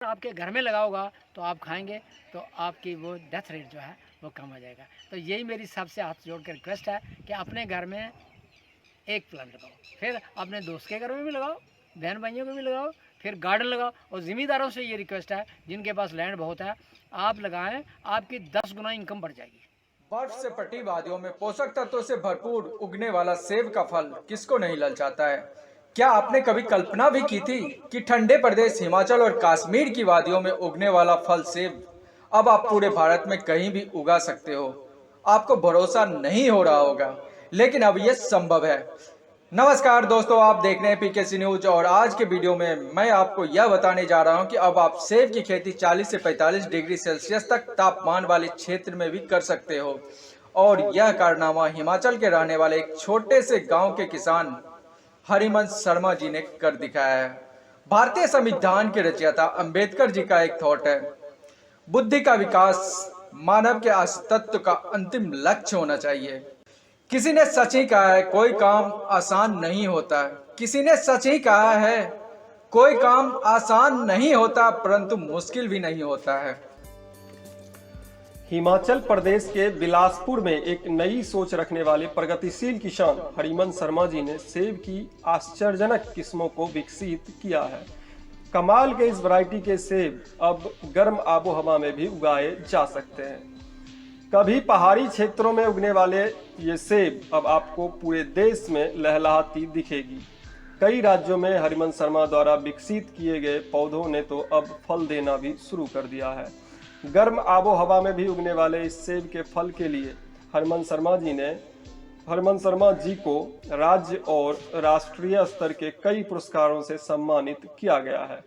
आपके घर में लगाओगा तो आप खाएंगे तो आपकी वो डेथ रेट जो है वो कम हो जाएगा। तो यही मेरी सबसे हाथ जोड़ कर रिक्वेस्ट है कि अपने घर में एक प्लांट लगाओ, फिर अपने दोस्त के घर में भी लगाओ, बहन भाइयों को भी लगाओ, फिर गार्डन लगाओ। और ज़िम्मेदारों से ये रिक्वेस्ट है जिनके पास लैंड बहुत है, आप लगाएं, आपकी 10 गुना इनकम बढ़ जाएगी। बर्फ से पटी वादियों में पोषक तत्वों से भरपूर उगने वाला सेब का फल किसको नहीं ललचाता है। क्या आपने कभी कल्पना भी की थी कि ठंडे प्रदेश हिमाचल और कश्मीर की वादियों में उगने वाला फल सेब अब आप पूरे भारत में कहीं भी उगा सकते हो। आपको भरोसा नहीं हो रहा होगा, लेकिन अब यह संभव है। नमस्कार दोस्तों, आप देख रहे हैं पीकेसी न्यूज और आज के वीडियो में मैं आपको यह बताने जा रहा हूं कि अब आप सेब की खेती 40 से 45 डिग्री सेल्सियस तक तापमान वाले क्षेत्र में भी कर सकते हो। और यह कारनामा हिमाचल के रहने वाले एक छोटे से गांव के किसान हरिवंश शर्मा जी ने कर दिखाया है। भारतीय संविधान के रचयिता अंबेडकर जी का एक थॉट है, बुद्धि का विकास मानव के अस्तित्व का अंतिम लक्ष्य होना चाहिए। किसी ने सच ही कहा है, कोई काम आसान नहीं होता। किसी ने सच ही कहा है, कोई काम आसान नहीं होता परंतु मुश्किल भी नहीं होता है। हिमाचल प्रदेश के बिलासपुर में एक नई सोच रखने वाले प्रगतिशील किसान हरिवंश शर्मा जी ने सेब की आश्चर्यजनक किस्मों को विकसित किया है। कमाल के इस वैरायटी के सेब अब गर्म आबो हवा में भी उगाए जा सकते हैं। कभी पहाड़ी क्षेत्रों में उगने वाले ये सेब अब आपको पूरे देश में लहलहाती दिखेगी। कई राज्यों में हरिवंश शर्मा द्वारा विकसित किए गए पौधों ने तो अब फल देना भी शुरू कर दिया है। गर्म आबो हवा में भी उगने वाले इस सेब के फल के लिए हरिवंश शर्मा जी को राज्य और राष्ट्रीय स्तर के कई पुरस्कारों से सम्मानित किया गया है।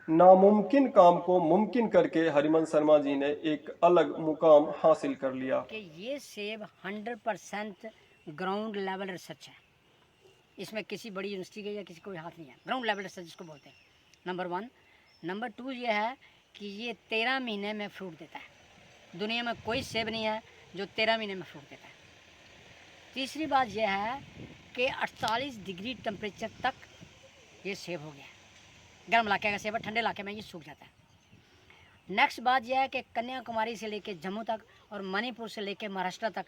नामुमकिन काम को मुमकिन करके हरिवंश शर्मा जी ने एक अलग मुकाम हासिल कर लिया कि ये सेब 100% ग्राउंड लेवल रिसर्च है। इसमें किसी बड़ी यूनिवर्सिटी के या किसी कोई हाथ नहीं है। ग्राउंड लेवल रिसर्च जिसको बोलते हैं, नंबर 1। नंबर 2 ये है कि ये 13 महीने में फ्रूट देता है। दुनिया में कोई सेब नहीं है जो 13 महीने में फ्रूट देता है। तीसरी बात यह है कि 48 डिग्री टेम्परेचर तक ये सेब हो गया है। गर्म इलाके का सेब है, ठंडे इलाके में ये सूख जाता है। नेक्स्ट बात यह है कि कन्याकुमारी से लेके जम्मू तक और मणिपुर से लेके महाराष्ट्र तक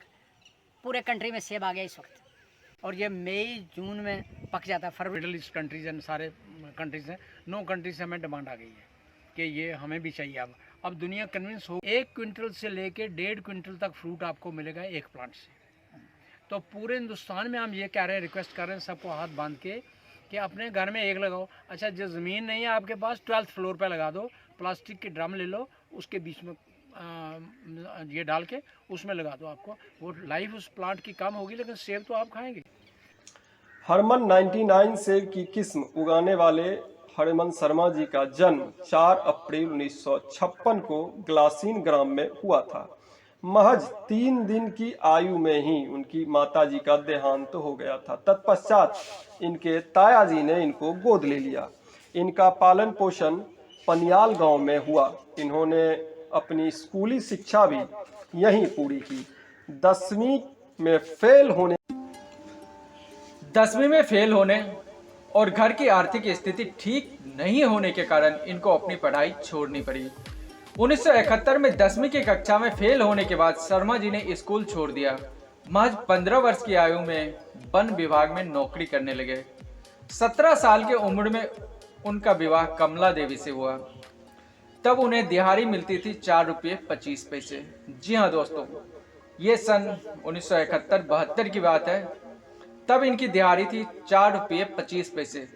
पूरे कंट्री में सेब आ गया इस वक्त। और ये मई जून में पक जाता है। फरवरी मिडल ईस्ट कंट्रीज एंड सारे कंट्रीज हैं, 9 कंट्रीज से हमें डिमांड आ गई है कि ये हमें भी चाहिए। अब दुनिया कन्विंस हो, 1 क्विंटल से लेके 1.5 क्विंटल तक फ्रूट आपको मिलेगा एक प्लांट से। तो पूरे हिंदुस्तान में हम ये कह रहे हैं, रिक्वेस्ट कर रहे हैं सबको हाथ बांध के कि अपने घर में एक लगाओ। अच्छा, जो ज़मीन नहीं है आपके पास, 12th फ्लोर पे लगा दो। प्लास्टिक के ड्रम ले लो, उसके बीच में ये डाल के उसमें लगा दो। आपको वो लाइफ उस प्लांट की कम होगी, लेकिन सेब तो आप खाएंगे। हरमन 99 सेब की किस्म उगाने वाले हरिवंश शर्मा जी का जन्म 4 अप्रैल 1956 को ग्लासीन ग्राम में हुआ था। महज 3 दिन की आयु में ही उनकी माताजी का देहांत हो गया था। तत्पश्चात इनके ताया जी ने इनको गोद ले लिया। इनका पालन पोषण पनियाल गांव में हुआ। इन्होंने अपनी स्कूली शिक्षा भी यहीं पूरी की। 10वीं में फेल होने और घर की आर्थिक स्थिति ठीक नहीं होने के कारण इनको अपनी पढ़ाई छोड़नी पड़ी। 1971 में 10वीं की कक्षा में फेल होने के बाद शर्मा जी ने स्कूल छोड़ दिया। महज 15 वर्ष की आयु में वन विभाग में नौकरी करने लगे। 17 साल की उम्र में उनका विवाह कमला देवी से हुआ। तब उन्हें दिहाड़ी मिलती थी 4 रुपये 25 पैसे। जी हाँ दोस्तों, ये सन 1971-72 की बात है। तब इनकी दिहाड़ी थी 4 रुपये 25 पैसे।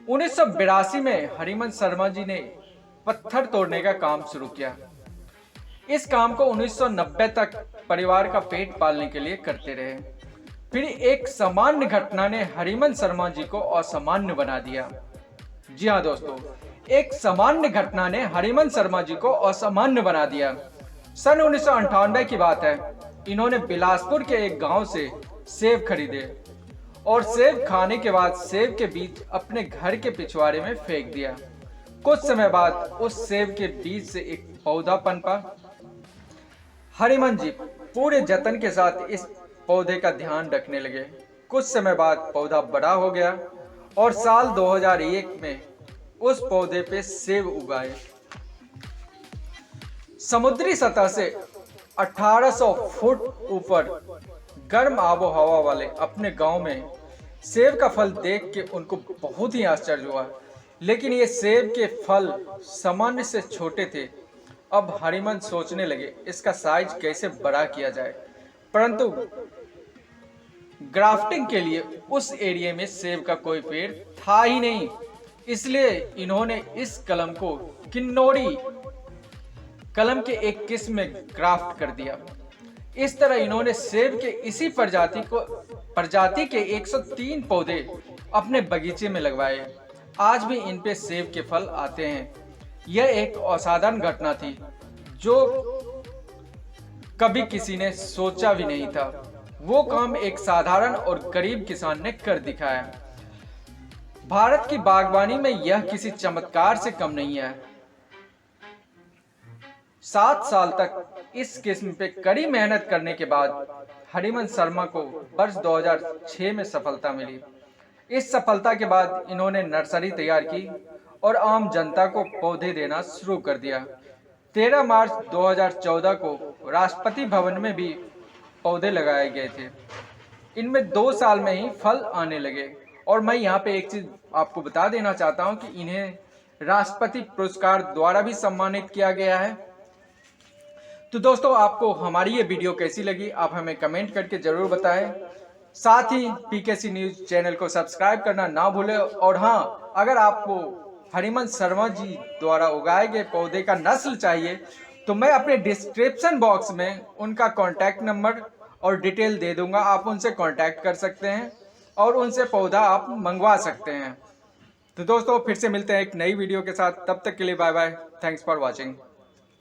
1982 में हरिवंश शर्मा जी ने पत्थर तोड़ने का काम शुरू किया। इस काम को 1990 तक परिवार का पेट पालने के लिए करते रहे। फिर एक सामान्य घटना ने हरिवंश शर्मा जी को असामान्य बना दिया। जी हाँ दोस्तों, एक सामान्य घटना ने हरिवंश शर्मा जी को असामान्य बना दिया। सन 1998 की बात है। इन्होंने बिलासपुर के एक गांव से सेब खरीदे और सेब खाने के बाद सेब के बीज अपने घर के पिछवाड़े में फेंक दिया। कुछ समय बाद उस सेब के बीज से एक पौधा पनपा। हरिवंश जी पूरे जतन के साथ इस पौधे का ध्यान रखने लगे। कुछ समय बाद पौधा बड़ा हो गया और साल 2001 में उस पौधे पे सेब उगाए। समुद्री सतह से 1800 फुट ऊपर गर्म आबो हवा वाले अपने गांव में सेब का फल देख के उनको बहुत ही आश्चर्य हुआ। लेकिन ये सेब के फल सामान्य से छोटे थे। अब हरिमन सोचने लगे इसका साइज कैसे बड़ा किया जाए, परंतु ग्राफ्टिंग के लिए उस एरिया में सेब का कोई पेड़ था ही नहीं। इसलिए इन्होंने इस कलम को किन्नौरी कलम के एक किस्म में ग्राफ्ट कर दिया। इस तरह इन्होंने सेब के इसी प्रजाति के 103 पौधे अपने बगीचे में लगवाए। आज भी इन पे सेब के फल आते हैं। यह एक असाधारण घटना थी जो कभी किसी ने सोचा भी नहीं था। वो काम एक साधारण और गरीब किसान ने कर दिखाया। भारत की बागवानी में यह किसी चमत्कार से कम नहीं है। 7 साल तक इस किस्म पे कड़ी मेहनत करने के बाद हरिमन शर्मा को वर्ष 2006 में सफलता मिली। इस सफलता के बाद इन्होंने नर्सरी तैयार की और आम जनता को पौधे देना शुरू कर दिया। 13 मार्च 2014 को राष्ट्रपति भवन में भी पौधे लगाए गए थे। इनमें 2 साल में ही फल आने लगे। और मैं यहाँ पे एक चीज आपको बता देना चाहता हूँ कि इन्हें राष्ट्रपति पुरस्कार द्वारा भी सम्मानित किया गया है। तो दोस्तों, आपको हमारी ये वीडियो कैसी लगी आप हमें कमेंट करके जरूर बताएं। साथ ही पीकेसी न्यूज चैनल को सब्सक्राइब करना ना भूलें। और हाँ, अगर आपको हरिमन शर्मा जी द्वारा उगाए गए पौधे का नस्ल चाहिए तो मैं अपने डिस्क्रिप्शन बॉक्स में उनका कॉन्टैक्ट नंबर और डिटेल दे दूंगा। आप उनसे कॉन्टैक्ट कर सकते हैं और उनसे पौधा आप मंगवा सकते हैं। तो दोस्तों, फिर से मिलते हैं एक नई वीडियो के साथ। तब तक के लिए bye bye. Thanks for watching.